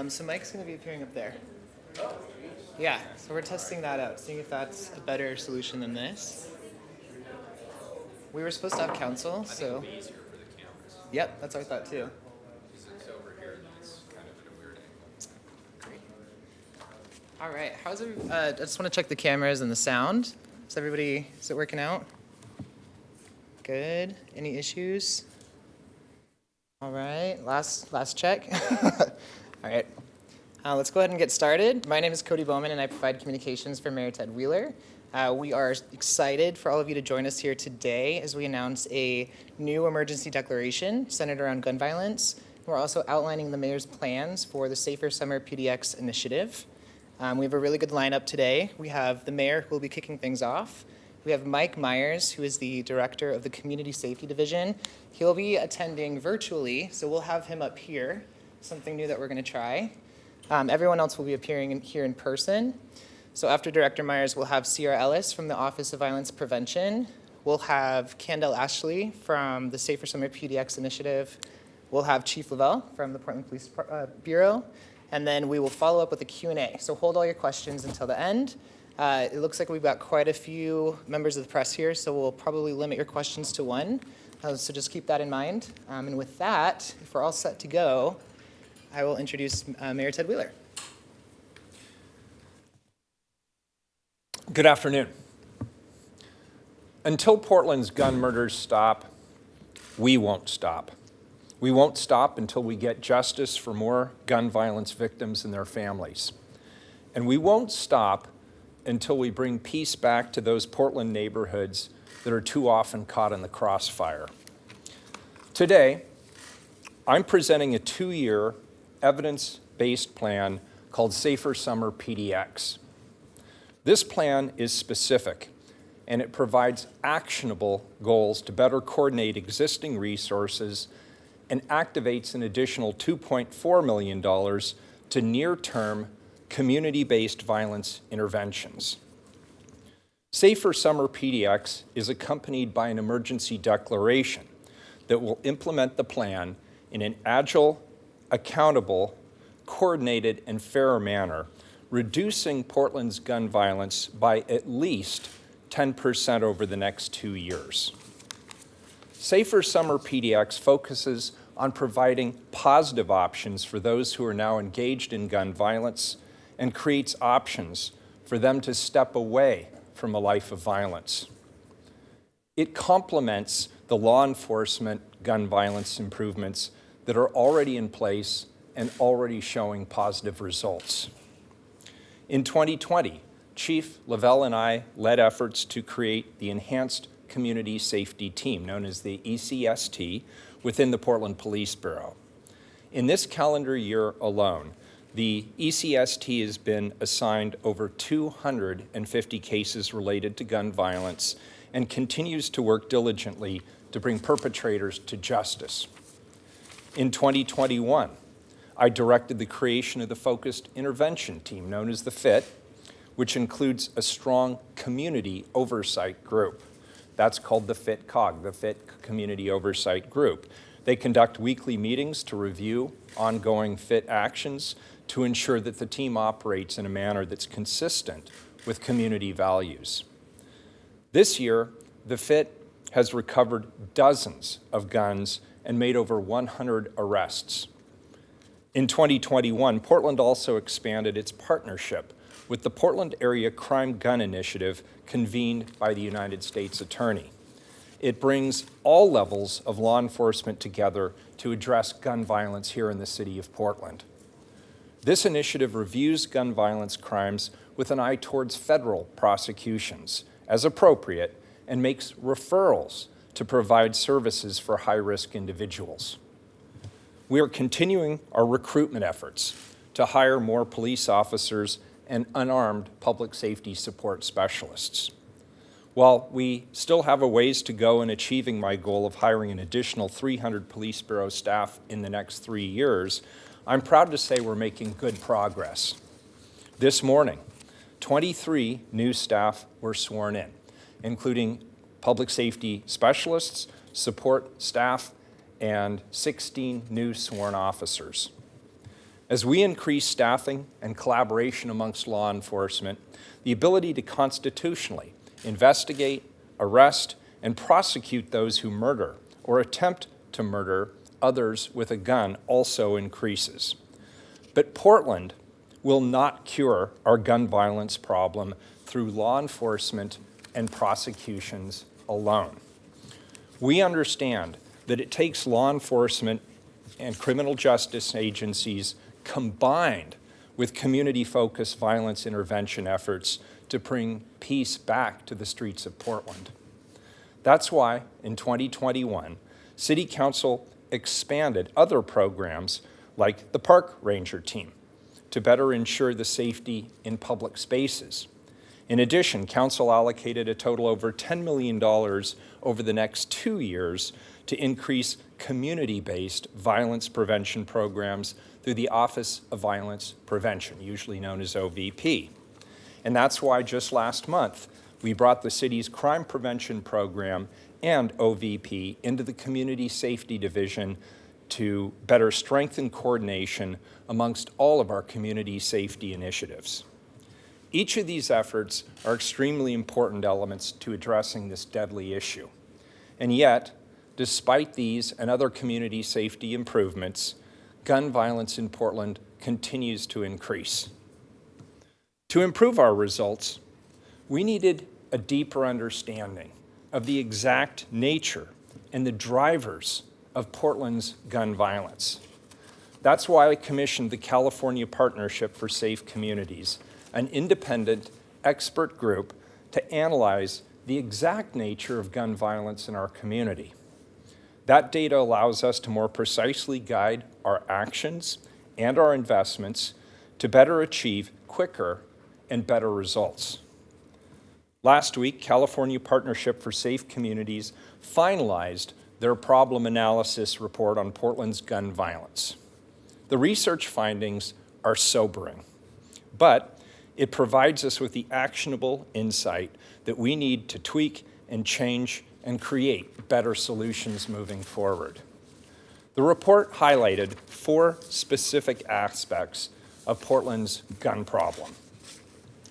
So Mike's going to be appearing up there. Yeah, so we're testing that out, seeing if that's a better solution than this. We were supposed to have counsel, so. It'd be easier for the cameras. Yep, that's what I thought too. Because it's over here and it's kind of at a weird angle. Great. All right, I just want to check the cameras and the sound. Is it working out? Good. Any issues? All right, last check. All right, let's go ahead and get started. My name is Cody Bowman, and I provide communications for Mayor Ted Wheeler. We are excited for all of you to join us here today as we announce a new emergency declaration centered around gun violence. We're also outlining the mayor's plans for the Safer Summer PDX initiative. We have a really good lineup today. We have the mayor who will be kicking things off. We have Mike Myers, who is the director of the Community Safety Division. He'll be attending virtually, so we'll have him up here, something new that we're going to try. Everyone else will be appearing here in person. So after Director Myers, we'll have Sierra Ellis from the Office of Violence Prevention. We'll have Candell Ashley from the Safer Summer PDX initiative. We'll have Chief Lavelle from the Portland Police Bureau. And then we will follow up with a Q&A. So hold all your questions until the end. It looks like we've got quite a few members of the press here, so we'll probably limit your questions to one. So just keep that in mind. And with that, if we're all set to go, I will introduce Mayor Ted Wheeler. Good afternoon. Until Portland's gun murders stop, we won't stop. We won't stop until we get justice for more gun violence victims and their families. And we won't stop until we bring peace back to those Portland neighborhoods that are too often caught in the crossfire. Today, I'm presenting a 2-year evidence-based plan called Safer Summer PDX. This plan is specific, and it provides actionable goals to better coordinate existing resources and activates an additional $2.4 million to near-term community-based violence interventions. Safer Summer PDX is accompanied by an emergency declaration that will implement the plan in an agile, accountable, coordinated, and fair manner, reducing Portland's gun violence by at least 10% over the next 2 years. Safer Summer PDX focuses on providing positive options for those who are now engaged in gun violence and creates options for them to step away from a life of violence. It complements the law enforcement gun violence improvements that are already in place and already showing positive results. In 2020, Chief Lavelle and I led efforts to create the Enhanced Community Safety Team, known as the ECST, within the Portland Police Bureau. In this calendar year alone, the ECST has been assigned over 250 cases related to gun violence and continues to work diligently to bring perpetrators to justice. In 2021, I directed the creation of the Focused Intervention Team, known as the FIT, which includes a strong community oversight group. That's called the FIT COG, the FIT Community Oversight Group. They conduct weekly meetings to review ongoing FIT actions to ensure that the team operates in a manner that's consistent with community values. This year, the FIT has recovered dozens of guns and made over 100 arrests. In 2021, Portland also expanded its partnership with the Portland Area Crime Gun Initiative convened by the United States Attorney. It brings all levels of law enforcement together to address gun violence here in the city of Portland. This initiative reviews gun violence crimes with an eye towards federal prosecutions as appropriate and makes referrals to provide services for high-risk individuals. We are continuing our recruitment efforts to hire more police officers and unarmed public safety support specialists. While we still have a ways to go in achieving my goal of hiring an additional 300 Police Bureau staff in the next 3 years, I'm proud to say we're making good progress. This morning, 23 new staff were sworn in, including public safety specialists, support staff, and 16 new sworn officers. As we increase staffing and collaboration amongst law enforcement, the ability to constitutionally investigate, arrest, and prosecute those who murder or attempt to murder others with a gun also increases. But Portland will not cure our gun violence problem through law enforcement and prosecutions alone. We understand that it takes law enforcement and criminal justice agencies combined with community-focused violence intervention efforts to bring peace back to the streets of Portland. That's why, in 2021, City Council expanded other programs like the Park Ranger Team to better ensure the safety in public spaces. In addition, Council allocated a total over $10 million over the next 2 years to increase community-based violence prevention programs through the Office of Violence Prevention, usually known as OVP. And that's why just last month, we brought the city's crime prevention program and OVP into the Community Safety Division to better strengthen coordination amongst all of our community safety initiatives. Each of these efforts are extremely important elements to addressing this deadly issue. And yet, despite these and other community safety improvements, gun violence in Portland continues to increase. To improve our results, we needed a deeper understanding of the exact nature and the drivers of Portland's gun violence. That's why I commissioned the California Partnership for Safe Communities, an independent expert group to analyze the exact nature of gun violence in our community. That data allows us to more precisely guide our actions and our investments to better achieve quicker and better results. Last week, California Partnership for Safe Communities finalized their problem analysis report on Portland's gun violence. The research findings are sobering, but it provides us with the actionable insight that we need to tweak and change and create better solutions moving forward. The report highlighted 4 specific aspects of Portland's gun problem.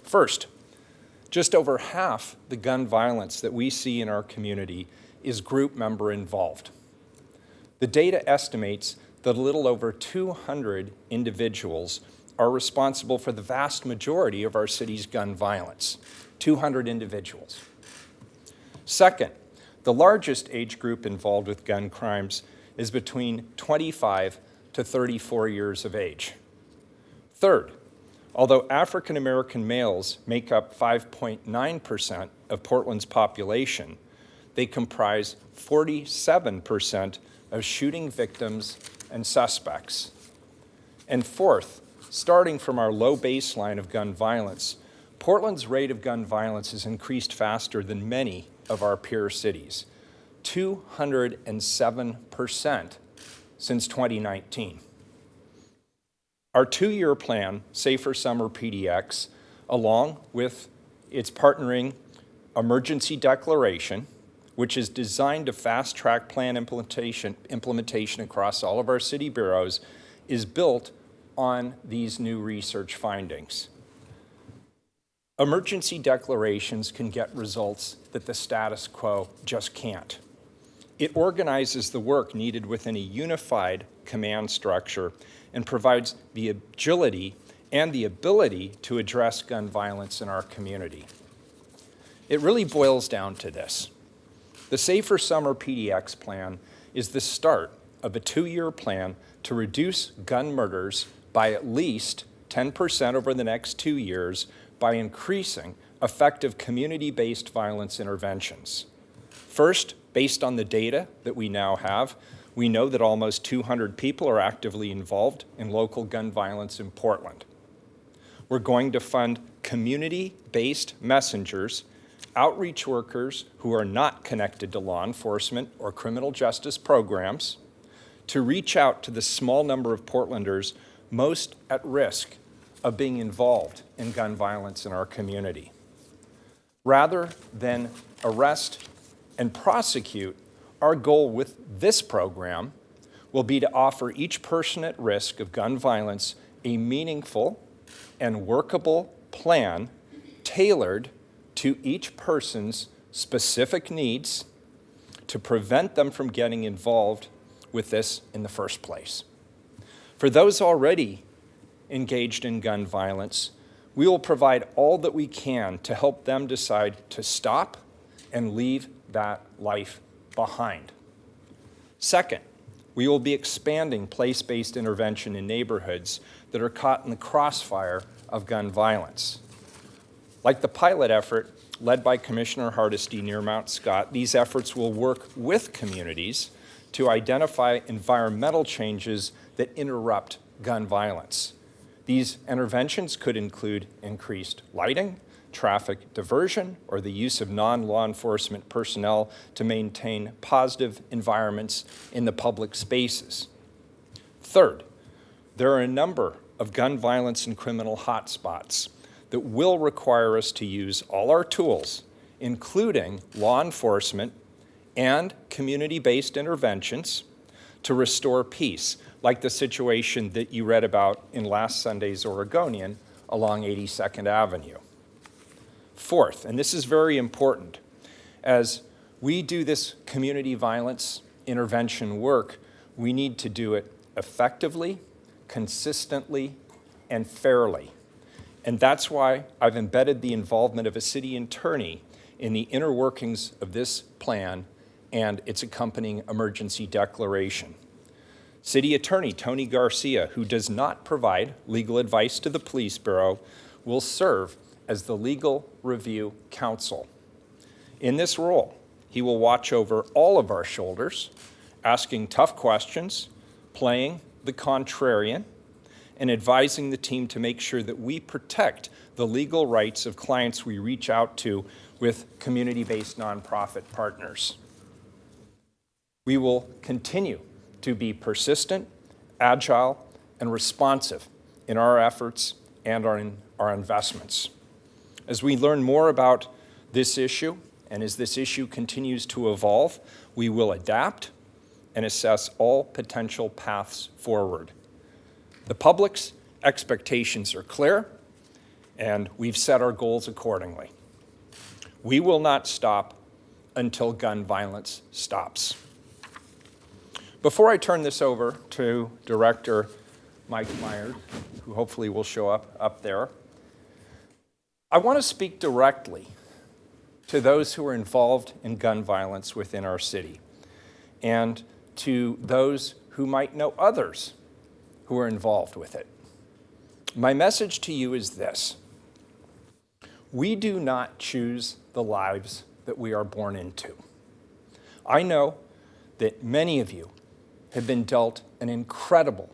First, just over half the gun violence that we see in our community is group member involved. The data estimates that a little over 200 individuals are responsible for the vast majority of our city's gun violence. 200 individuals. Second, the largest age group involved with gun crimes is between 25 to 34 years of age. Third, although African American males make up 5.9% of Portland's population, they comprise 47% of shooting victims and suspects. And fourth, starting from our low baseline of gun violence, Portland's rate of gun violence has increased faster than many of our peer cities, 207% since 2019. Our 2-year plan, Safer Summer PDX, along with its partnering emergency declaration, which is designed to fast-track plan implementation across all of our city bureaus, is built on these new research findings. Emergency declarations can get results that the status quo just can't. It organizes the work needed within a unified command structure and provides the agility and the ability to address gun violence in our community. It really boils down to this. The Safer Summer PDX plan is the start of a 2-year plan to reduce gun murders by at least 10% over the next 2 years by increasing effective community-based violence interventions. First, based on the data that we now have, we know that almost 200 people are actively involved in local gun violence in Portland. We're going to fund community-based messengers, outreach workers who are not connected to law enforcement or criminal justice programs, to reach out to the small number of Portlanders most at risk of being involved in gun violence in our community. Rather than arrest and prosecute, our goal with this program will be to offer each person at risk of gun violence a meaningful and workable plan tailored to each person's specific needs to prevent them from getting involved with this in the first place. For those already engaged in gun violence, we will provide all that we can to help them decide to stop and leave that life behind. Second, we will be expanding place-based intervention in neighborhoods that are caught in the crossfire of gun violence. Like the pilot effort led by Commissioner Hardesty near Mount Scott, these efforts will work with communities to identify environmental changes that interrupt gun violence. These interventions could include increased lighting, traffic diversion, or the use of non-law enforcement personnel to maintain positive environments in the public spaces. Third, there are a number of gun violence and criminal hotspots that will require us to use all our tools, including law enforcement and community-based interventions, to restore peace, like the situation that you read about in last Sunday's Oregonian along 82nd Avenue. Fourth, and this is very important, as we do this community violence intervention work, we need to do it effectively, consistently, and fairly. And that's why I've embedded the involvement of a city attorney in the inner workings of this plan and its accompanying emergency declaration. City Attorney Tony Garcia, who does not provide legal advice to the Police Bureau, will serve as the legal review counsel. In this role, he will watch over all of our shoulders, asking tough questions, playing the contrarian, and advising the team to make sure that we protect the legal rights of clients we reach out to with community-based nonprofit partners. We will continue to be persistent, agile, and responsive in our efforts and our investments. As we learn more about this issue, and as this issue continues to evolve, we will adapt and assess all potential paths forward. The public's expectations are clear, and we've set our goals accordingly. We will not stop until gun violence stops. Before I turn this over to Director Mike Myers, who hopefully will show up there, I want to speak directly to those who are involved in gun violence within our city and to those who might know others who are involved with it. My message to you is this: we do not choose the lives that we are born into. I know that many of you have been dealt an incredible,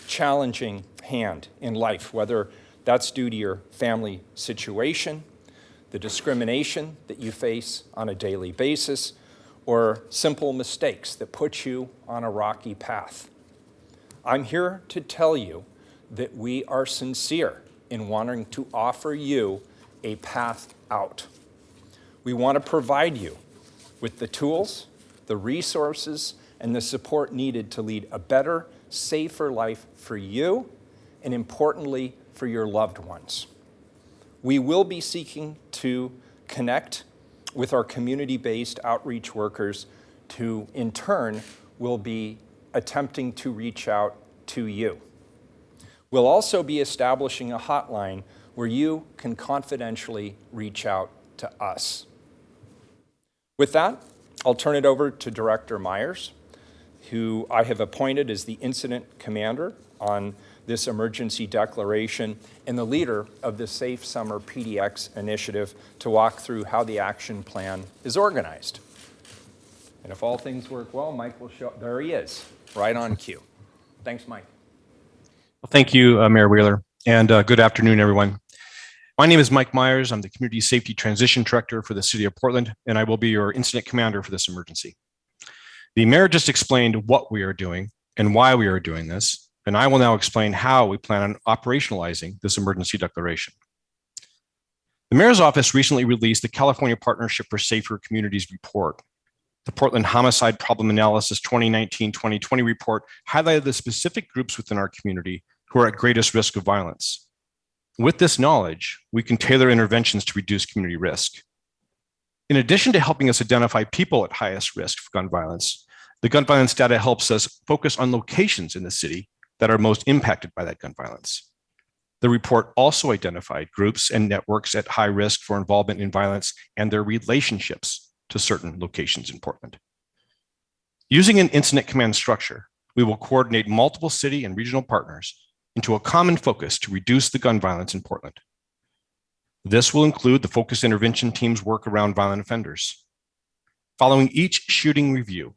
challenging hand in life, whether that's due to your family situation, the discrimination that you face on a daily basis, or simple mistakes that put you on a rocky path. I'm here to tell you that we are sincere in wanting to offer you a path out. We want to provide you with the tools, the resources, and the support needed to lead a better, safer life for you, and importantly, for your loved ones. We will be seeking to connect with our community-based outreach workers who, in turn, will be attempting to reach out to you. We'll also be establishing a hotline where you can confidentially reach out to us. With that, I'll turn it over to Director Myers, who I have appointed as the incident commander on this emergency declaration and the leader of the Safe Summer PDX initiative, to walk through how the action plan is organized. And if all things work well, Mike will show, there he is, right on cue. Thanks, Mike. Well, thank you, Mayor Wheeler, and good afternoon, everyone. My name is Mike Myers. I'm the Community Safety Transition Director for the City of Portland, and I will be your incident commander for this emergency. The mayor just explained what we are doing and why we are doing this, and I will now explain how we plan on operationalizing this emergency declaration. The mayor's office recently released the California Partnership for Safer Communities report. The Portland Homicide Problem Analysis 2019-2020 report highlighted the specific groups within our community who are at greatest risk of violence. With this knowledge, we can tailor interventions to reduce community risk. In addition to helping us identify people at highest risk for gun violence, the gun violence data helps us focus on locations in the city that are most impacted by that gun violence. The report also identified groups and networks at high risk for involvement in violence and their relationships to certain locations in Portland. Using an incident command structure, we will coordinate multiple city and regional partners into a common focus to reduce the gun violence in Portland. This will include the focused intervention team's work around violent offenders. Following each shooting review,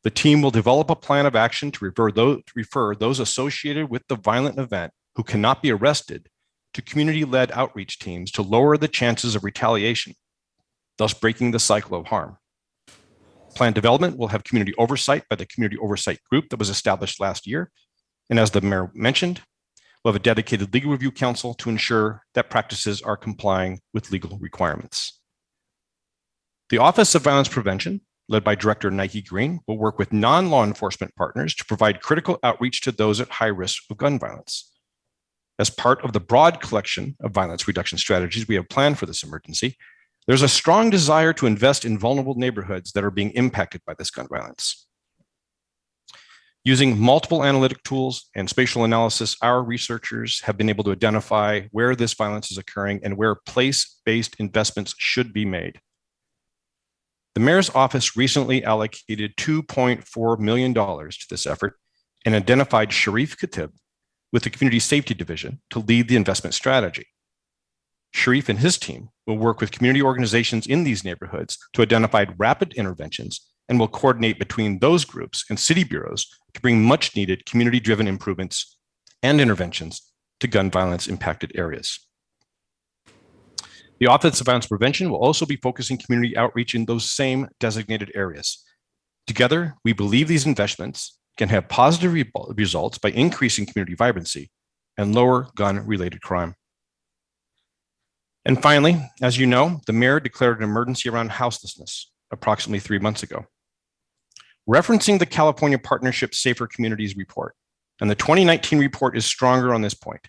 the team will develop a plan of action to refer those associated with the violent event who cannot be arrested to community-led outreach teams to lower the chances of retaliation, thus breaking the cycle of harm. Plan development will have community oversight by the Community Oversight Group that was established last year. And as the mayor mentioned, we'll have a dedicated legal review council to ensure that practices are complying with legal requirements. The Office of Violence Prevention, led by Director Nike Green, will work with non-law enforcement partners to provide critical outreach to those at high risk of gun violence. As part of the broad collection of violence reduction strategies we have planned for this emergency, there's a strong desire to invest in vulnerable neighborhoods that are being impacted by this gun violence. Using multiple analytic tools and spatial analysis, our researchers have been able to identify where this violence is occurring and where place-based investments should be made. The mayor's office recently allocated $2.4 million to this effort and identified Sharif Khatib with the Community Safety Division to lead the investment strategy. Sharif and his team will work with community organizations in these neighborhoods to identify rapid interventions and will coordinate between those groups and city bureaus to bring much needed community-driven improvements and interventions to gun violence impacted areas. The Office of Violence Prevention will also be focusing community outreach in those same designated areas. Together, we believe these investments can have positive results by increasing community vibrancy and lower gun-related crime. And finally, as you know, the mayor declared an emergency around houselessness approximately 3 months ago. Referencing the California Partnership Safer Communities report, and the 2019 report is stronger on this point.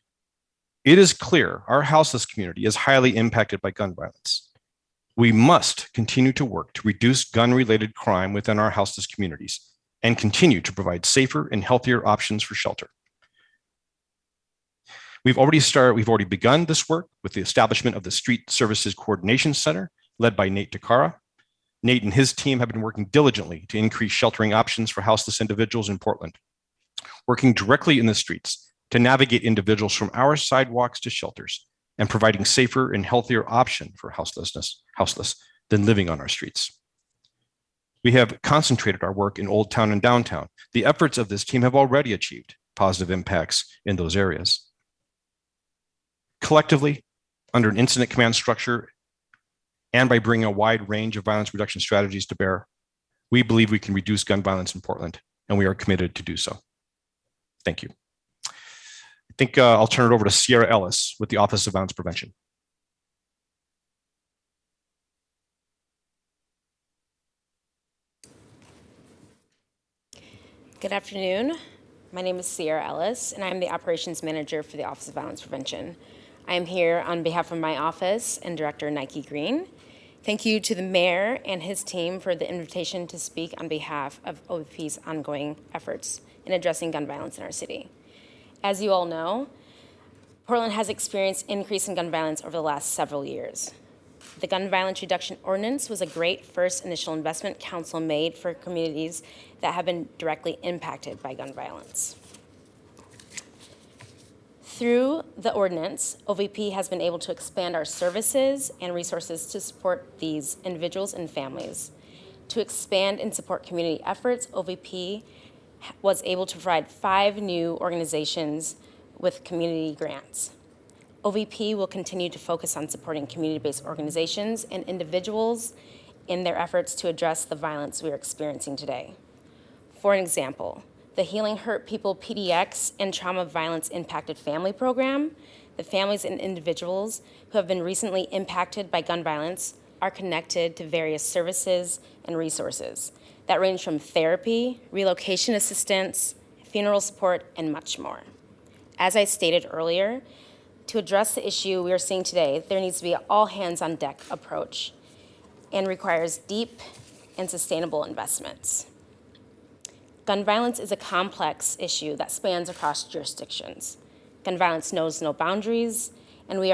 It is clear our houseless community is highly impacted by gun violence. We must continue to work to reduce gun-related crime within our houseless communities and continue to provide safer and healthier options for shelter. We've already begun this work with the establishment of the Street Services Coordination Center, led by Nate Takara. Nate and his team have been working diligently to increase sheltering options for houseless individuals in Portland, working directly in the streets to navigate individuals from our sidewalks to shelters and providing safer and healthier option for houseless than living on our streets. We have concentrated our work in Old Town and Downtown. The efforts of this team have already achieved positive impacts in those areas. Collectively, under an incident command structure and by bringing a wide range of violence reduction strategies to bear, we believe we can reduce gun violence in Portland, and we are committed to do so. Thank you. I think I'll turn it over to Sierra Ellis with the Office of Violence Prevention. Good afternoon. My name is Sierra Ellis, and I'm the Operations Manager for the Office of Violence Prevention. I am here on behalf of my office and Director Nike Green. Thank you to the mayor and his team for the invitation to speak on behalf of OVP's ongoing efforts in addressing gun violence in our city. As you all know, Portland has experienced increase in gun violence over the last several years. The Gun Violence Reduction Ordinance was a great first initial investment council made for communities that have been directly impacted by gun violence. Through the ordinance, OVP has been able to expand our services and resources to support these individuals and families. To expand and support community efforts, OVP was able to provide 5 new organizations with community grants. OVP will continue to focus on supporting community-based organizations and individuals in their efforts to address the violence we are experiencing today. For an example, the Healing Hurt People PDX and Trauma Violence Impacted Family Program, the families and individuals who have been recently impacted by gun violence are connected to various services and resources that range from therapy, relocation assistance, funeral support, and much more. As I stated earlier, to address the issue we are seeing today, there needs to be an all-hands-on-deck approach and requires deep and sustainable investments. Gun violence is a complex issue that spans across jurisdictions. Gun violence knows no boundaries, and we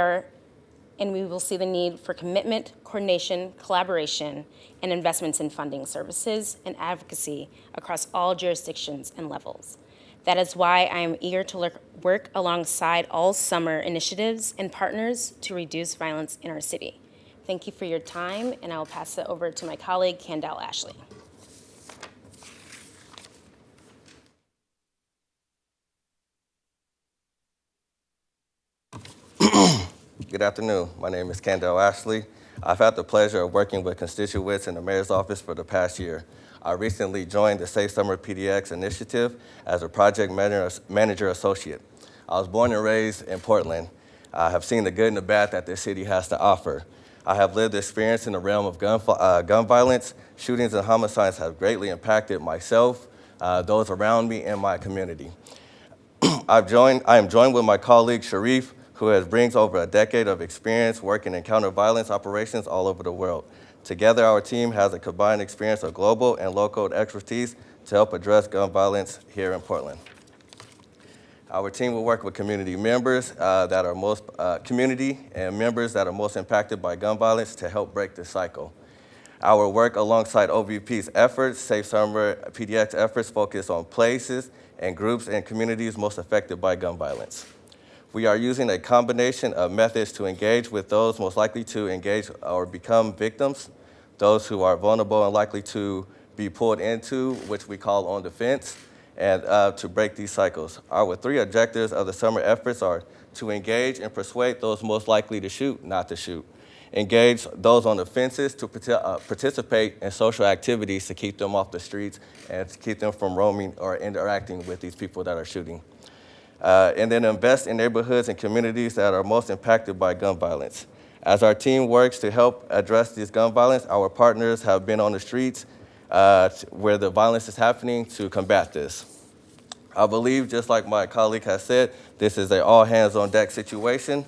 will see the need for commitment, coordination, collaboration, and investments in funding services and advocacy across all jurisdictions and levels. That is why I am eager to work alongside all summer initiatives and partners to reduce violence in our city. Thank you for your time, and I will pass it over to my colleague, Candell Ashley. Good afternoon. My name is Candell Ashley. I've had the pleasure of working with constituents in the mayor's office for the past year. I recently joined the Safe Summer PDX initiative as a project manager associate. I was born and raised in Portland. I have seen the good and the bad that this city has to offer. I have lived experience in the realm of gun violence. Shootings and homicides have greatly impacted myself, those around me, and my community. I am joined with my colleague Sharif, who brings over a decade of experience working in counter-violence operations all over the world. Together, our team has a combined experience of global and local expertise to help address gun violence here in Portland. Our team will work with community members that are most impacted by gun violence to help break this cycle. Our work alongside OVP's efforts, Safe Summer PDX efforts, focus on places and groups and communities most affected by gun violence. We are using a combination of methods to engage with those most likely to engage or become victims, those who are vulnerable and likely to be pulled into, which we call on the fence, and to break these cycles. Our three objectives of the summer efforts are to engage and persuade those most likely to shoot not to shoot, engage those on the fences to participate in social activities to keep them off the streets and to keep them from roaming or interacting with these people that are shooting. And then invest in neighborhoods and communities that are most impacted by gun violence. As our team works to help address this gun violence, our partners have been on the streets where the violence is happening to combat this. I believe, just like my colleague has said, this is an all-hands-on-deck situation.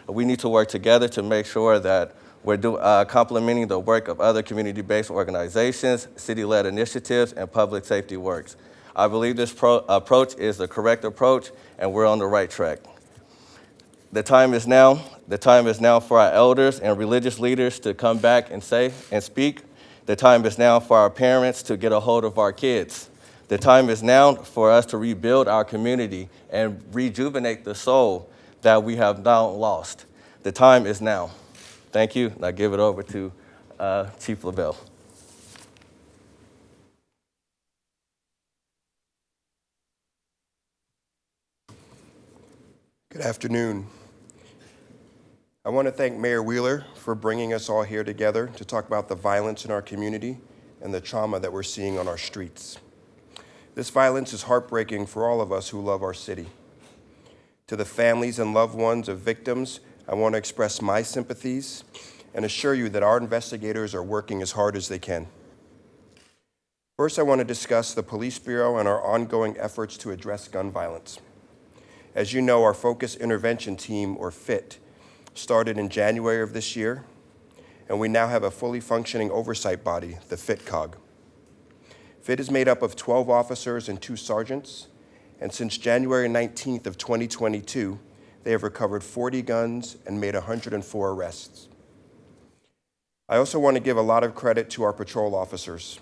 We need to work together to make sure that we're complementing the work of other community-based organizations, city-led initiatives, and public safety works. I believe this approach is the correct approach, and we're on the right track. The time is now. The time is now for our elders and religious leaders to come back and say and speak. The time is now for our parents to get a hold of our kids. The time is now for us to rebuild our community and rejuvenate the soul that we have now lost. The time is now. Thank you, and I give it over to Chief LaBelle. Good afternoon. I want to thank Mayor Wheeler for bringing us all here together to talk about the violence in our community and the trauma that we're seeing on our streets. This violence is heartbreaking for all of us who love our city. To the families and loved ones of victims, I want to express my sympathies and assure you that our investigators are working as hard as they can. First, I want to discuss the Police Bureau and our ongoing efforts to address gun violence. As you know, our Focus Intervention Team, or FIT, started in January of this year, and we now have a fully functioning oversight body, the FIT-COG. FIT is made up of 12 officers and 2 sergeants, and since January 19th of 2022, they have recovered 40 guns and made 104 arrests. I also want to give a lot of credit to our patrol officers.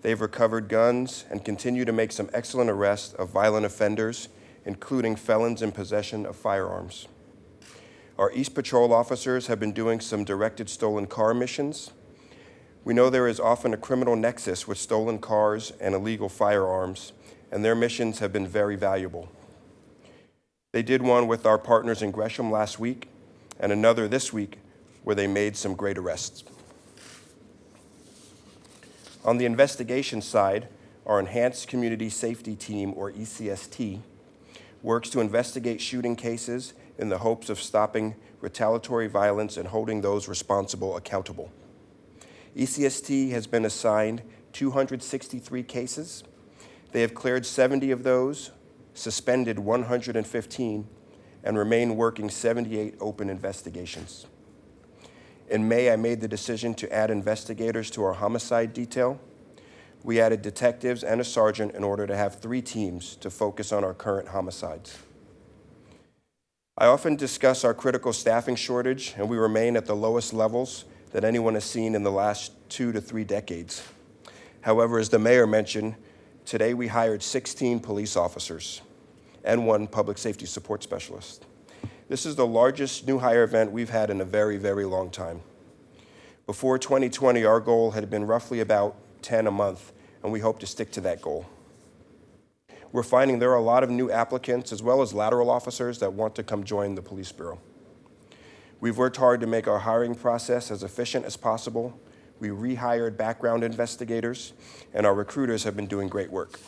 They've recovered guns and continue to make some excellent arrests of violent offenders, including felons in possession of firearms. Our East Patrol officers have been doing some directed stolen car missions. We know there is often a criminal nexus with stolen cars and illegal firearms, and their missions have been very valuable. They did one with our partners in Gresham last week, and another this week, where they made some great arrests. On the investigation side, our Enhanced Community Safety Team, or ECST, works to investigate shooting cases in the hopes of stopping retaliatory violence and holding those responsible accountable. ECST has been assigned 263 cases. They have cleared 70 of those, suspended 115, and remain working 78 open investigations. In May, I made the decision to add investigators to our homicide detail. We added detectives and a sergeant in order to have 3 teams to focus on our current homicides. I often discuss our critical staffing shortage, and we remain at the lowest levels that anyone has seen in the last 2 to 3 decades. However, as the mayor mentioned, today we hired 16 police officers and 1 public safety support specialist. This is the largest new hire event we've had in a very, very long time. Before 2020, our goal had been roughly about 10 a month, and we hope to stick to that goal. We're finding there are a lot of new applicants as well as lateral officers that want to come join the police bureau. We've worked hard to make our hiring process as efficient as possible. We rehired background investigators, and our recruiters have been doing great work.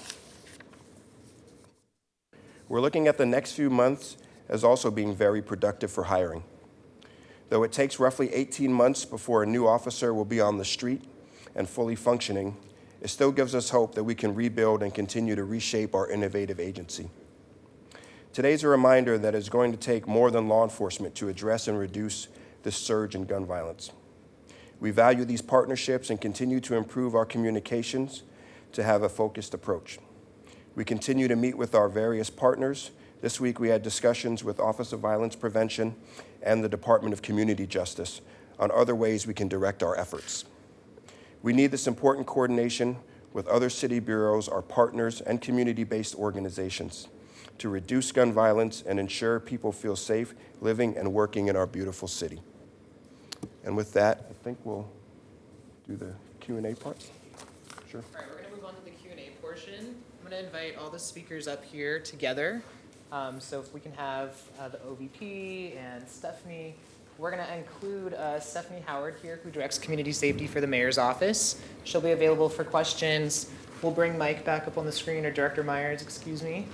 We're looking at the next few months as also being very productive for hiring. Though it takes roughly 18 months before a new officer will be on the street and fully functioning, it still gives us hope that we can rebuild and continue to reshape our innovative agency. Today's a reminder that it's going to take more than law enforcement to address and reduce this surge in gun violence. We value these partnerships and continue to improve our communications to have a focused approach. We continue to meet with our various partners. This week we had discussions with Office of Violence Prevention and the Department of Community Justice on other ways we can direct our efforts. We need this important coordination with other city bureaus, our partners, and community-based organizations to reduce gun violence and ensure people feel safe living and working in our beautiful city. And with that, I think we'll do the Q&A part. Sure. All right, we're going to move on to the Q&A portion. I'm going to invite all the speakers up here together. So if we can have the OVP and Stephanie. We're going to include Stephanie Howard here, who directs community safety for the mayor's office. She'll be available for questions. We'll bring Mike back up on the screen, or Director Myers, excuse me.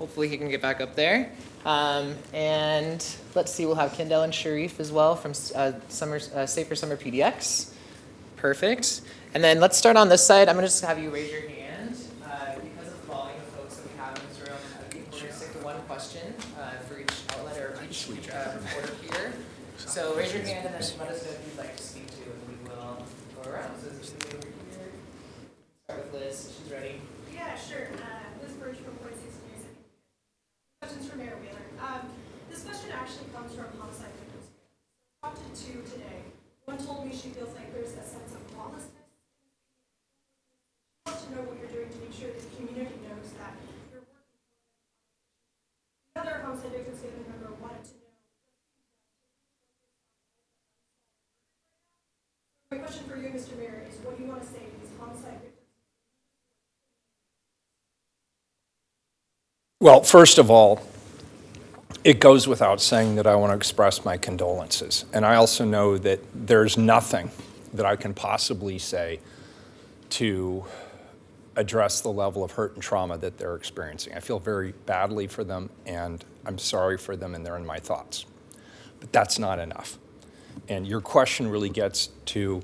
Hopefully he can get back up there. And let's see, we'll have Kendall and Sharif as well from Safer Summer PDX. Perfect. And then let's start on this side. I'm going to just have you raise your hand. Because of the volume of folks that we have in this room, I think we're going to stick to one question for each outlet or each reporter here. So raise your hand and then let us know if you'd like to speak to, and we will go around. So this is over here. Start with Liz. She's ready. Yeah, sure. Liz Birch from 46 News. Questions for Mayor Wheeler. This question actually comes from homicide victims. I talked to 2 today. One told me she feels like there's a sense of lawlessness. She wants to know what you're doing to make sure the community knows that you're working for them. The other homicide victims given member wanted to know. My question for you, Mr. Mayor, is what do you want to say to these homicide victims? Well, first of all, it goes without saying that I want to express my condolences. And I also know that there's nothing that I can possibly say to address the level of hurt and trauma that they're experiencing. I feel very badly for them, and I'm sorry for them, and they're in my thoughts. But that's not enough. And your question really gets to,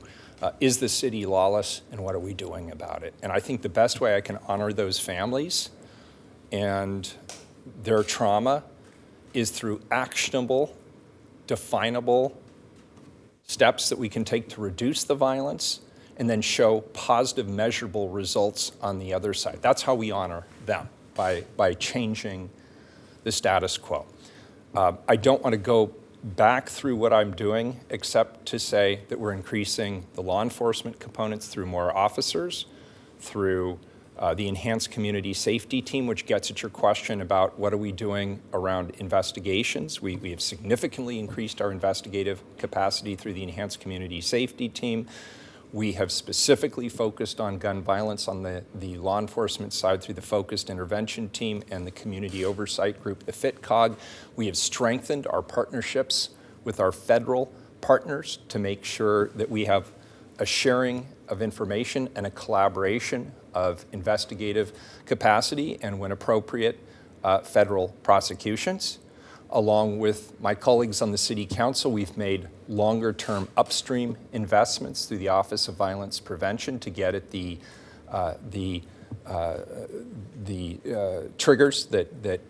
is the city lawless, and what are we doing about it? And I think the best way I can honor those families and their trauma is through actionable, definable steps that we can take to reduce the violence and then show positive, measurable results on the other side. That's how we honor them, by changing the status quo. I don't want to go back through what I'm doing except to say that we're increasing the law enforcement components through more officers, through the enhanced community safety team, which gets at your question about what are we doing around investigations. We have significantly increased our investigative capacity through the enhanced community safety team. We have specifically focused on gun violence on the law enforcement side through the focused intervention team and the community oversight group, the FITCOG. We have strengthened our partnerships with our federal partners to make sure that we have a sharing of information and a collaboration of investigative capacity and, when appropriate, federal prosecutions. Along with my colleagues on the City Council, we've made longer-term upstream investments through the Office of Violence Prevention to get at the triggers that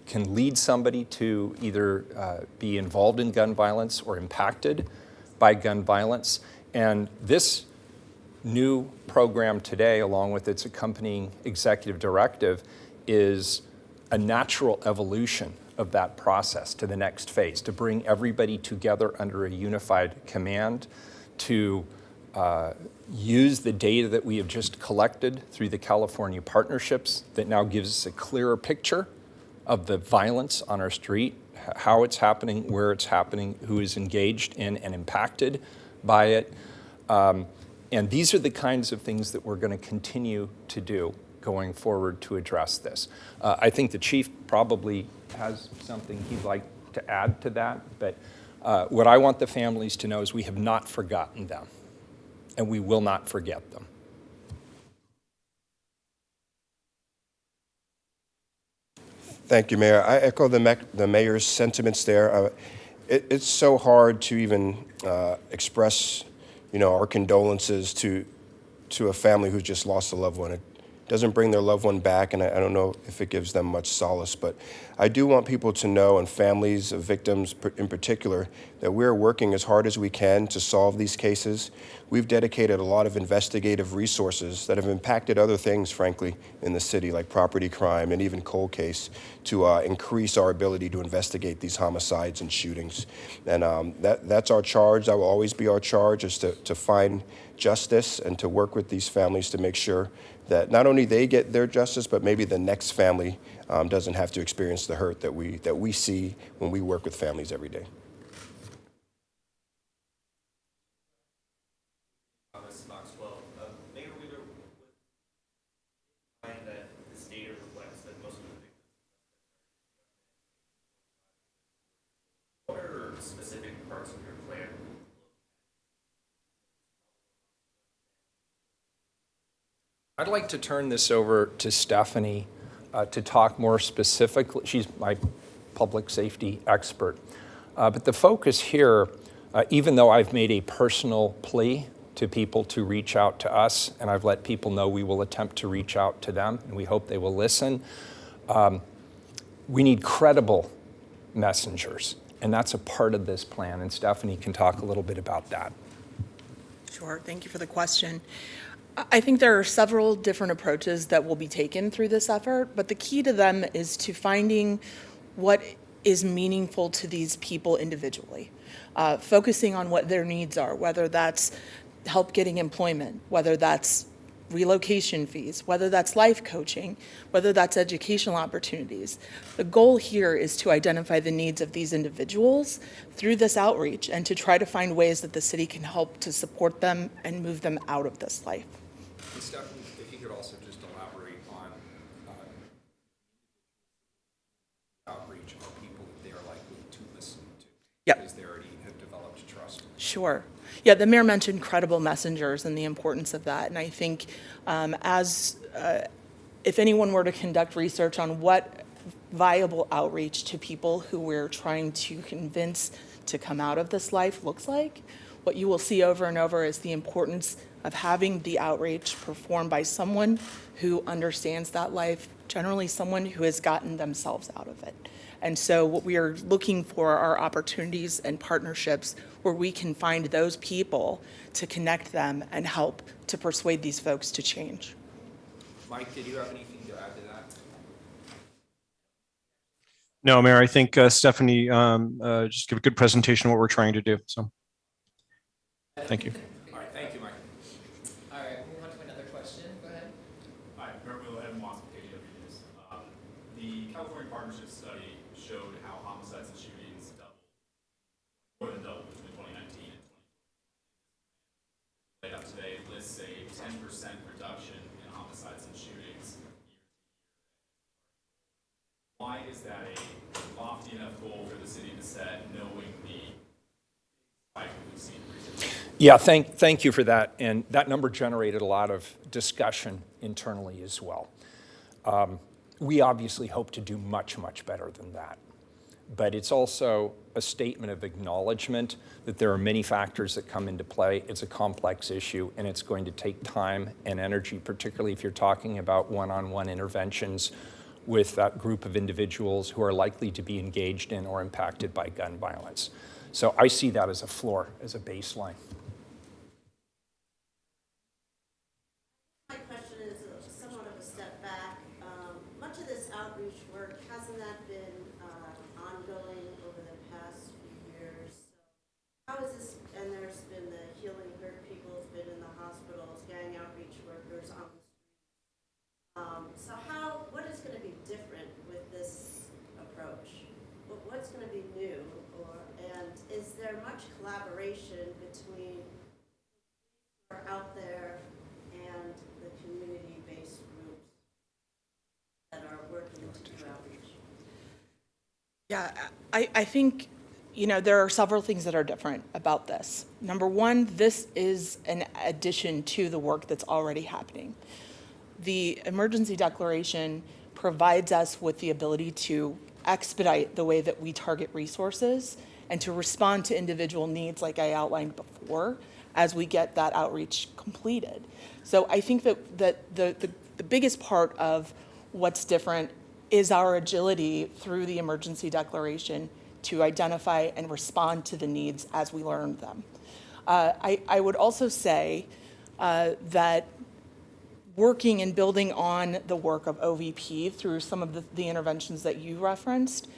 can lead somebody to either be involved in gun violence or impacted by gun violence. And this new program today, along with its accompanying executive directive, is a natural evolution of that process to the next phase, to bring everybody together under a unified command, to use the data that we have just collected through the California partnerships that now gives us a clearer picture of the violence on our street, how it's happening, where it's happening, who is engaged in and impacted by it. And these are the kinds of things that we're going to continue to do going forward to address this. I think the chief probably has something he'd like to add to that, but what I want the families to know is we have not forgotten them, and we will not forget them. Thank you, Mayor. I echo the mayor's sentiments there. It's so hard to even express, our condolences to a family who just lost a loved one. It doesn't bring their loved one back, and I don't know if it gives them much solace. But I do want people to know, and families of victims in particular, that we're working as hard as we can to solve these cases. We've dedicated a lot of investigative resources that have impacted other things, frankly, in the city, like property crime and even cold case, to increase our ability to investigate these homicides and shootings. And that's our charge. That will always be our charge, is to find justice and to work with these families to make sure that not only they get their justice, but maybe the next family doesn't have to experience the hurt that we see when we work with families every day. Thomas Maxwell. Mayor Wheeler, find that this data reflects that most of the victims. What are specific parts of your plan? I'd like to turn this over to Stephanie to talk more specifically. She's my public safety expert. But the focus here, even though I've made a personal plea to people to reach out to us, and I've let people know we will attempt to reach out to them, and we hope they will listen, we need credible messengers, and that's a part of this plan, and Stephanie can talk a little bit about that. Sure, thank you for the question. I think there are several different approaches that will be taken through this effort, but the key to them is to finding what is meaningful to these people individually, focusing on what their needs are, whether that's help getting employment, whether that's relocation fees, whether that's life coaching, whether that's educational opportunities. The goal here is to identify the needs of these individuals through this outreach and to try to find ways that the city can help to support them and move them out of this life. And Stephanie, if you could also just elaborate on outreach of people that they are likely to listen to. Yep. Because they already have developed trust. Sure. Yeah, the mayor mentioned credible messengers and the importance of that. And I think if anyone were to conduct research on what viable outreach to people who we're trying to convince to come out of this life looks like, what you will see over and over is the importance of having the outreach performed by someone who understands that life, generally someone who has gotten themselves out of it. And so what we are looking for are opportunities and partnerships where we can find those people to connect them and help to persuade these folks to change. Mike, did you have anything to add to that? No, Mayor, I think Stephanie just gave a good presentation of what we're trying to do. So thank you. All right, thank you, Mike. All right, move on to another question. Go ahead. Hi, Mayor Wheeler, Evan Watson, KGW News. The California Partnership Study showed how homicides and shootings more than doubled between 2019 and 2020. Laid out today lists a 10% reduction in homicides and shootings year to year. Why is that a lofty enough goal for the city to set, knowing the spike we've seen recently? Yeah, thank you for that. And that number generated a lot of discussion internally as well. We obviously hope to do much, much better than that. But it's also a statement of acknowledgement that there are many factors that come into play. It's a complex issue, and it's going to take time and energy, particularly if you're talking about one-on-one interventions with that group of individuals who are likely to be engaged in or impacted by gun violence. So I see that as a floor, as a baseline. My question is somewhat of a step back. Much of this outreach work, hasn't that been ongoing over the past few years? So how is this, and there's been the Healing Hurt People has been in the hospitals, gang outreach workers on the streets. So what is going to be different with this approach? What's going to be new? And is there much collaboration between who are out there and the community-based groups that are working to do outreach? Yeah, I think, there are several things that are different about this. Number one, this is an addition to the work that's already happening. The emergency declaration provides us with the ability to expedite the way that we target resources and to respond to individual needs like I outlined before as we get that outreach completed. So I think that the biggest part of what's different is our agility through the emergency declaration to identify and respond to the needs as we learn them. I would also say that working and building on the work of OVP through some of the interventions that you referenced,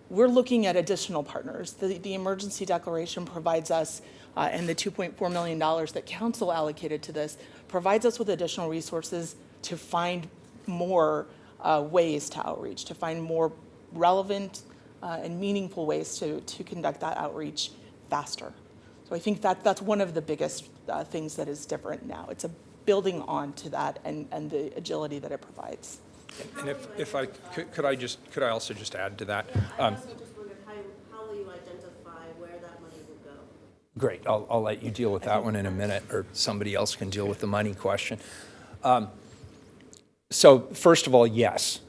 we're looking at additional partners. The emergency declaration provides us, and the $2.4 million that council allocated to this, provides us with additional resources to find more ways to outreach, to find more relevant and meaningful ways to conduct that outreach faster. So I think that's one of the biggest things that is different now. It's a building on to that and the agility that it provides. And if I could I also just add to that? Yeah, I also just wondered how will you identify where that money will go? Great, I'll let you deal with that one in a minute, or somebody else can deal with the money question. So first of all, yes,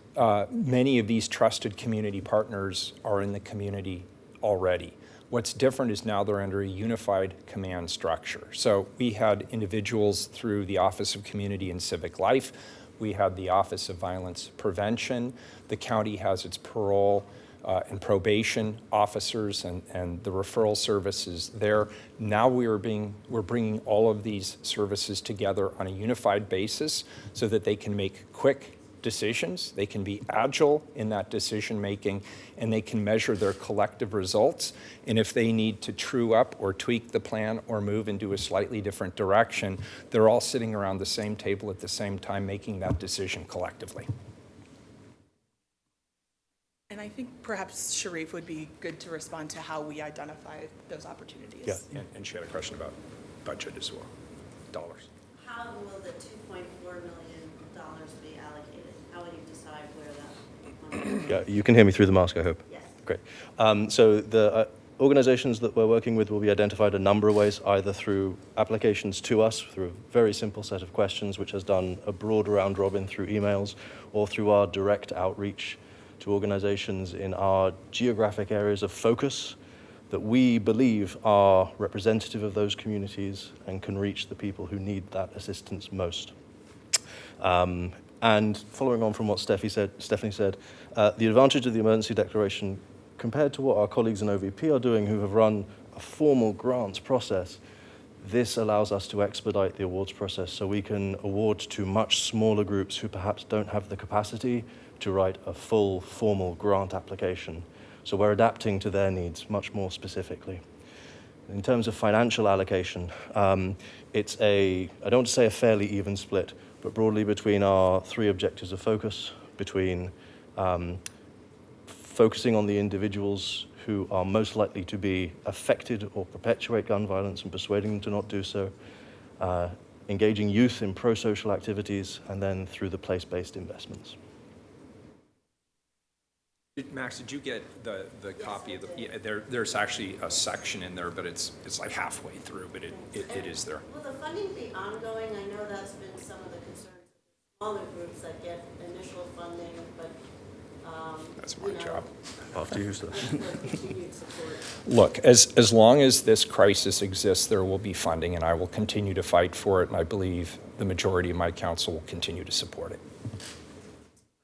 many of these trusted community partners are in the community already. What's different is now they're under a unified command structure. So we had individuals through the Office of Community and Civic Life. We had the Office of Violence Prevention. The county has its parole and probation officers and the referral services there. Now we're bringing all of these services together on a unified basis so that they can make quick decisions, they can be agile in that decision making, and they can measure their collective results. And if they need to true up or tweak the plan or move into a slightly different direction, they're all sitting around the same table at the same time making that decision collectively. And I think perhaps Sharif would be good to respond to how we identify those opportunities. Yeah, and she had a question about budget as well, dollars. How will the $2.4 million be allocated? How will you decide where that money Yeah, you can hear me through the mask, I hope. Yes. Great. So the organizations that we're working with will be identified a number of ways, either through applications to us, through a very simple set of questions, which has done a broad round robin through emails, or through our direct outreach to organizations in our geographic areas of focus that we believe are representative of those communities and can reach the people who need that assistance most. And following on from what Stephanie said, the advantage of the emergency declaration compared to what our colleagues in OVP are doing who have run a formal grants process, this allows us to expedite the awards process so we can award to much smaller groups who perhaps don't have the capacity to write a full formal grant application. So we're adapting to their needs much more specifically. In terms of financial allocation, it's I don't want to say a fairly even split, but broadly between our three objectives of focus, between focusing on the individuals who are most likely to be affected or perpetuate gun violence and persuading them to not do so, engaging youth in pro-social activities, and then through the place-based investments. Max, did you get the copy of the? Yeah, there's actually a section in there, but it's like halfway through, but it is there. Will the funding be ongoing? I know that's been some of the concerns of smaller groups that get initial funding, but That's my job. After you, sir. continued support. Look, as long as this crisis exists, there will be funding, and I will continue to fight for it, and I believe the majority of my council will continue to support it.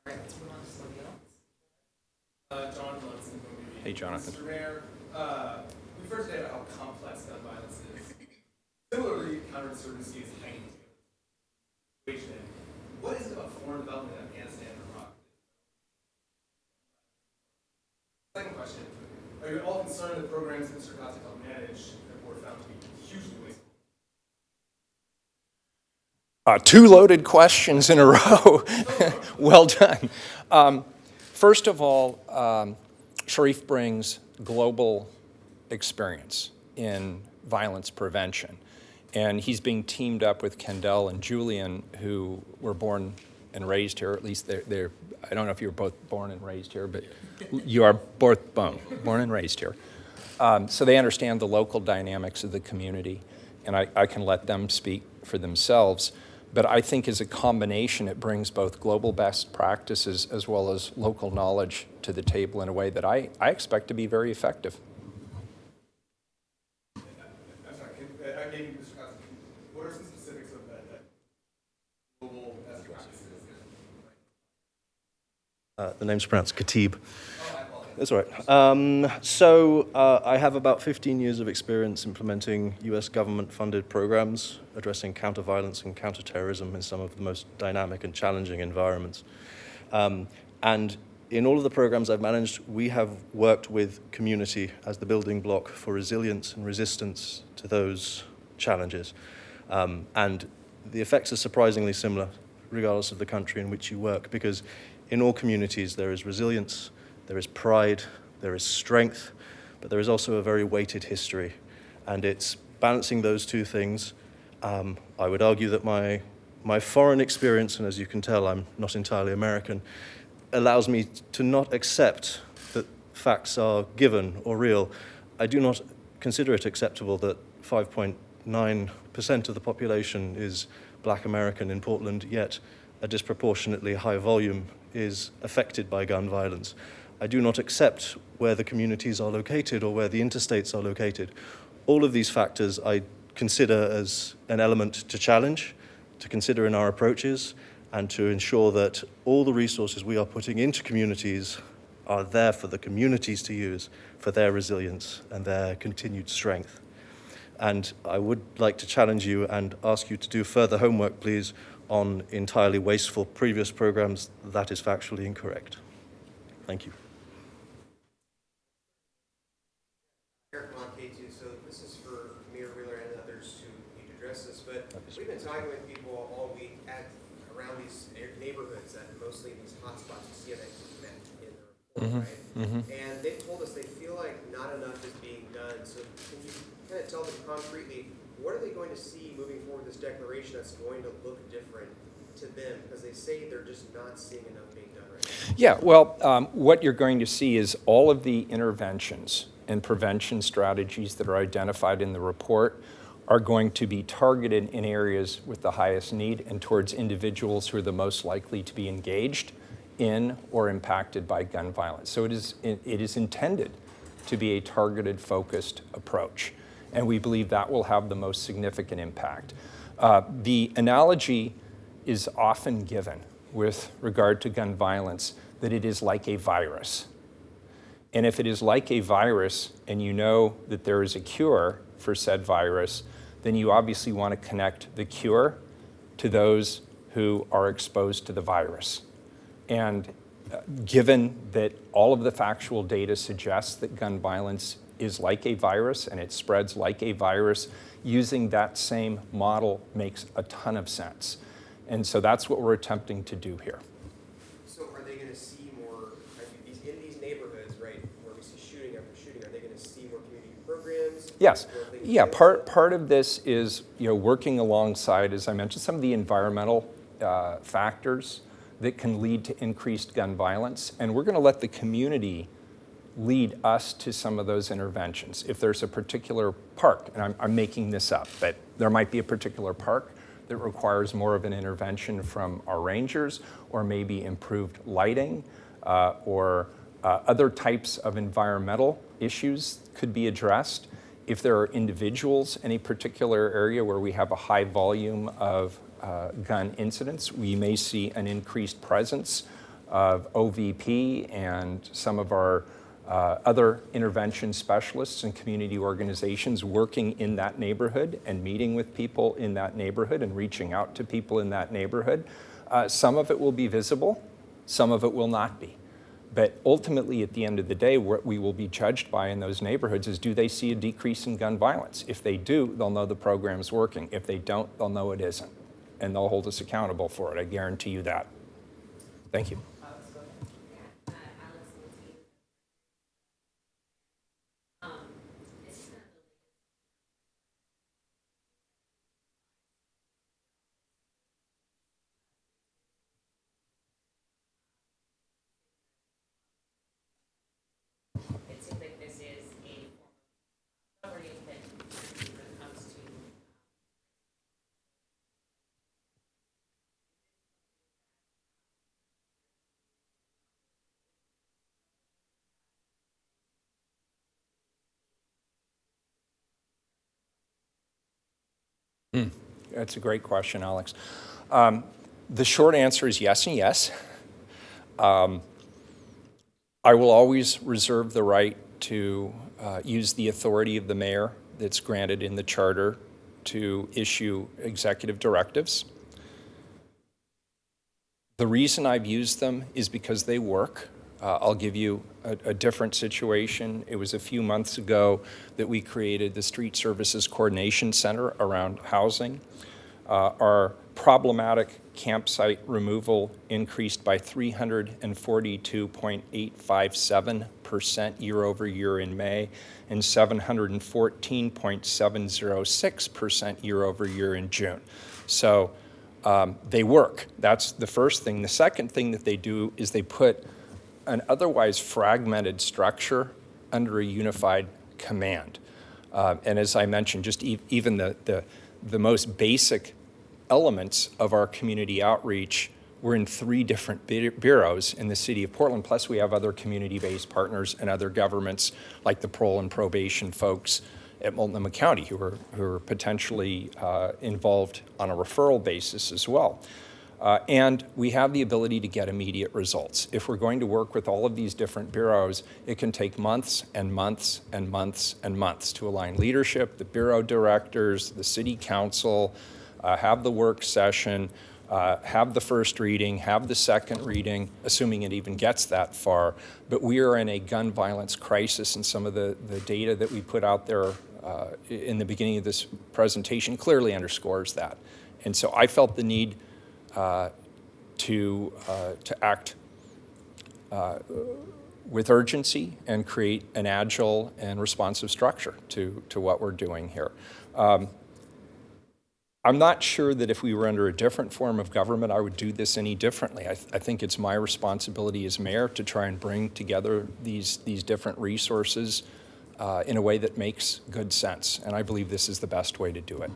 All right, let's move on to somebody else. John Munson, OVP. Hey, Jonathan. Mr. Mayor, we first heard how complex gun violence is. Similarly, counterinsurgency is hanging together. What is it about foreign development in Afghanistan and Iraq? Second question, are you all concerned that programs Mr. Kotzik helped manage were found to be hugely wasteful? Two loaded questions in a row. Well done. First of all, Sharif brings global experience in violence prevention. And he's being teamed up with Kendall and Julian, who were born and raised here. At least they're I don't know if you were both born and raised here, but you are both born and raised here. So they understand the local dynamics of the community, and I can let them speak for themselves. But I think as a combination, it brings both global best practices as well as local knowledge to the table in a way that I expect to be very effective. I'm sorry, I gave you Mr. Kotzik. What are some specifics of that global best practices? The name's pronounced Khatib. That's all right. So I have about 15 years of experience implementing U.S. government-funded programs addressing counter-violence and counter-terrorism in some of the most dynamic and challenging environments. And in all of the programs I've managed, we have worked with community as the building block for resilience and resistance to those challenges. And the effects are surprisingly similar, regardless of the country in which you work, because in all communities there is resilience, there is pride, there is strength, but there is also a very weighted history. And it's balancing those two things. I would argue that my foreign experience, and as you can tell, I'm not entirely American, allows me to not accept that facts are given or real. I do not consider it acceptable that 5.9% of the population is Black American in Portland, yet a disproportionately high volume is affected by gun violence. I do not accept where the communities are located or where the interstates are located. All of these factors I consider as an element to challenge, to consider in our approaches, and to ensure that all the resources we are putting into communities are there for the communities to use for their resilience and their continued strength. And I would like to challenge you and ask you to do further homework, please, on entirely wasteful previous programs. That is factually incorrect. Thank you. Eric K2, so this is for Mayor Wheeler and others who need to address this, but we've been talking with people all week around these neighborhoods that mostly these hotspots, you see how they met in the report, right? And they've told us they feel like not enough is being done. So can you kind of tell them concretely, what are they going to see moving forward this declaration that's going to look different to them? Because they say they're just not seeing enough being done right now. Yeah, well, what you're going to see is all of the interventions and prevention strategies that are identified in the report are going to be targeted in areas with the highest need and towards individuals who are the most likely to be engaged in or impacted by gun violence. So it is intended to be a targeted, focused approach. And we believe that will have the most significant impact. The analogy is often given with regard to gun violence that it is like a virus. And if it is like a virus and you know that there is a cure for said virus, then you obviously want to connect the cure to those who are exposed to the virus. And given that all of the factual data suggests that gun violence is like a virus and it spreads like a virus, using that same model makes a ton of sense. And so that's what we're attempting to do here. So are they going to see more, in these neighborhoods, right, where we see shooting after shooting, are they going to see more community programs? Yes. Yeah, part of this is working alongside, as I mentioned, some of the environmental factors that can lead to increased gun violence. And we're going to let the community lead us to some of those interventions. If there's a particular park, and I'm making this up, but there might be a particular park that requires more of an intervention from our rangers, or maybe improved lighting, or other types of environmental issues could be addressed. If there are individuals in a particular area where we have a high volume of gun incidents, we may see an increased presence of OVP and some of our other intervention specialists and community organizations working in that neighborhood and meeting with people in that neighborhood and reaching out to people in that neighborhood. Some of it will be visible, some of it will not be. But ultimately, at the end of the day, what we will be judged by in those neighborhoods is, do they see a decrease in gun violence? If they do, they'll know the program's working. If they don't, they'll know it isn't. And they'll hold us accountable for it. I guarantee you that. Thank you. It seems like this is a form of governing that when it comes to That's a great question, Alex. The short answer is yes and yes. I will always reserve the right to use the authority of the mayor that's granted in the charter to issue executive directives. The reason I've used them is because they work. I'll give you a different situation. It was a few months ago that we created the Street Services Coordination Center around housing. Our problematic campsite removal increased by 342.857% year over year in May and 714.706% year over year in June. So they work. That's the first thing. The second thing that they do is they put an otherwise fragmented structure under a unified command. And as I mentioned, just even the most basic elements of our community outreach were in 3 different bureaus in the city of Portland, plus we have other community-based partners and other governments like the parole and probation folks at Multnomah County who are potentially involved on a referral basis as well. And we have the ability to get immediate results. If we're going to work with all of these different bureaus, it can take months and months and months and months to align leadership, the bureau directors, the city council, have the work session, have the first reading, have the second reading, assuming it even gets that far. But we are in a gun violence crisis, and some of the data that we put out there in the beginning of this presentation clearly underscores that. And so I felt the need to act with urgency and create an agile and responsive structure to what we're doing here. I'm not sure that if we were under a different form of government, I would do this any differently. I think it's my responsibility as mayor to try and bring together these different resources in a way that makes good sense. And I believe this is the best way to do it.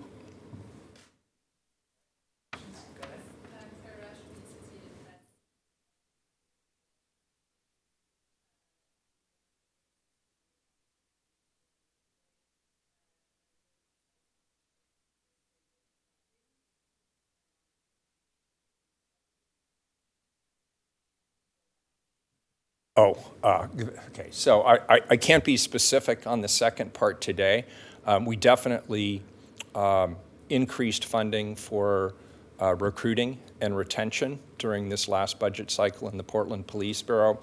Okay. So I can't be specific on the second part today. We definitely increased funding for recruiting and retention during this last budget cycle in the Portland Police Bureau.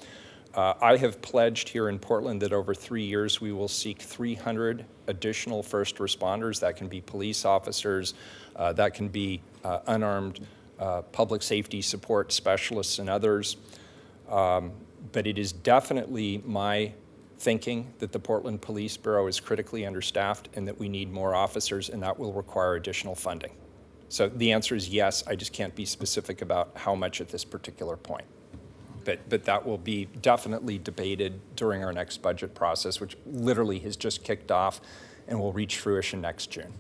I have pledged here in Portland that over 3 years we will seek 300 additional first responders. That can be police officers, that can be unarmed public safety support specialists and others. But it is definitely my thinking that the Portland Police Bureau is critically understaffed and that we need more officers, and that will require additional funding. So the answer is yes. I just can't be specific about how much at this particular point. But that will be definitely debated during our next budget process, which literally has just kicked off and will reach fruition next June.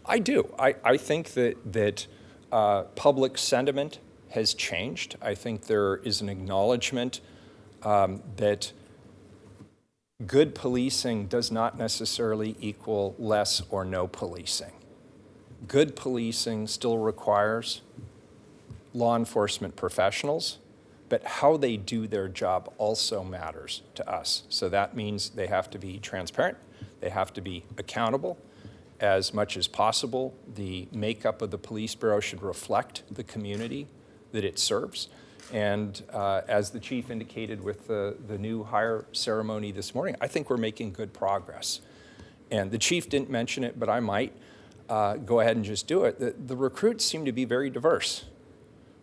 I do. I think that public sentiment has changed. I think there is an acknowledgement that good policing does not necessarily equal less or no policing. Good policing still requires law enforcement professionals, but how they do their job also matters to us. So that means they have to be transparent, they have to be accountable as much as possible. The makeup of the police bureau should reflect the community that it serves. And as the chief indicated with the new hire ceremony this morning, I think we're making good progress. And the chief didn't mention it, but I might go ahead and just do it. The recruits seem to be very diverse,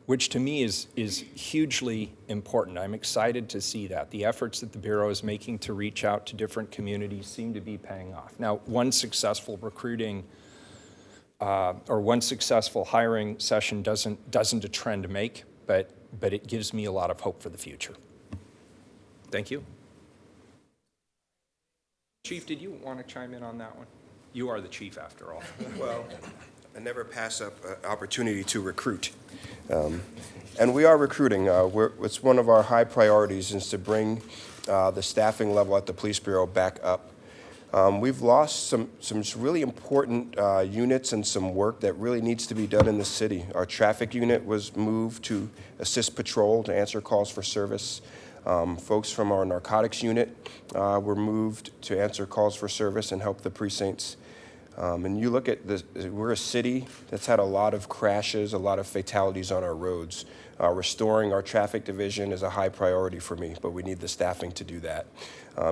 which to me is hugely important. I'm excited to see that. The efforts that the Bureau is making to reach out to different communities seem to be paying off. Now, one successful recruiting or one successful hiring session doesn't a trend make, but it gives me a lot of hope for the future. Thank you. Chief, did you want to chime in on that one? You are the chief after all. Well, I never pass up an opportunity to recruit. And we are recruiting. It's one of our high priorities is to bring the staffing level at the Police Bureau back up. We've lost some really important units and some work that really needs to be done in the city. Our traffic unit was moved to assist patrol to answer calls for service. Folks from our narcotics unit were moved to answer calls for service and help the precincts. And you look at this, we're a city that's had a lot of crashes, a lot of fatalities on our roads. Restoring our traffic division is a high priority for me, but we need the staffing to do that.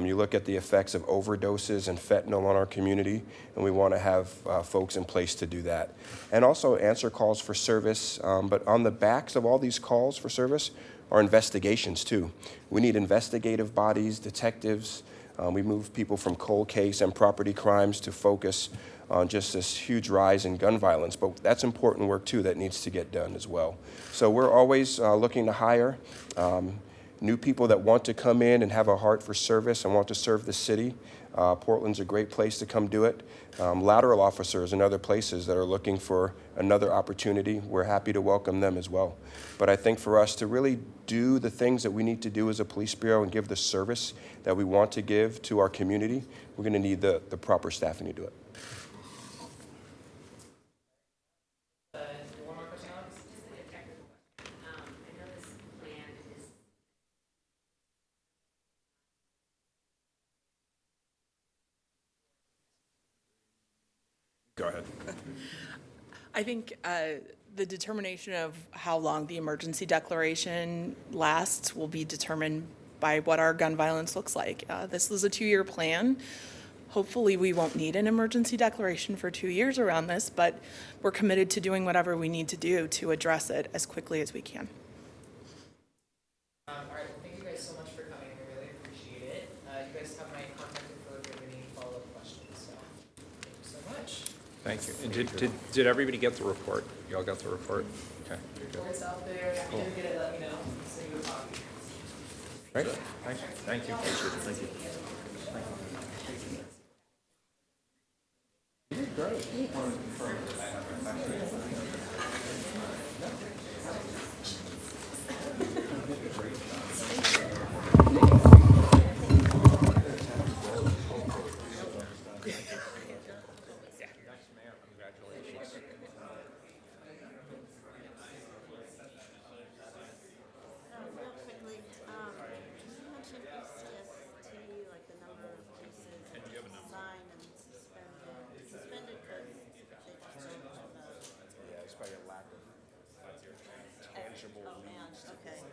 You look at the effects of overdoses and fentanyl on our community, and we want to have folks in place to do that. And also answer calls for service, but on the backs of all these calls for service are investigations too. We need investigative bodies, detectives. We move people from cold case and property crimes to focus on just this huge rise in gun violence, but that's important work too that needs to get done as well. So we're always looking to hire new people that want to come in and have a heart for service and want to serve the city. Portland's a great place to come do it. Lateral officers and other places that are looking for another opportunity, we're happy to welcome them as well. But I think for us to really do the things that we need to do as a police bureau and give the service that we want to give to our community, we're going to need the proper staffing to do it. One more question, Alex? Just a technical question. I know this plan is Go ahead. I think the determination of how long the emergency declaration lasts will be determined by what our gun violence looks like. This was a 2-year plan. Hopefully we won't need an emergency declaration for 2 years around this, but we're committed to doing whatever we need to do to address it as quickly as we can. All right, well, thank you guys so much for coming. I really appreciate it. You guys have my contact info if you have any follow-up questions, so thank you so much. Thank you. And did everybody get the report? You all got the report? Okay. Reports out there. If you didn't get it, let me know. Send you a copy. Right. Thank you. Thank you. real quickly, you mentioned PCST, like the number of cases signed and suspended. Suspended because they just don't have Yeah, it's probably a lack of tangible leads. okay.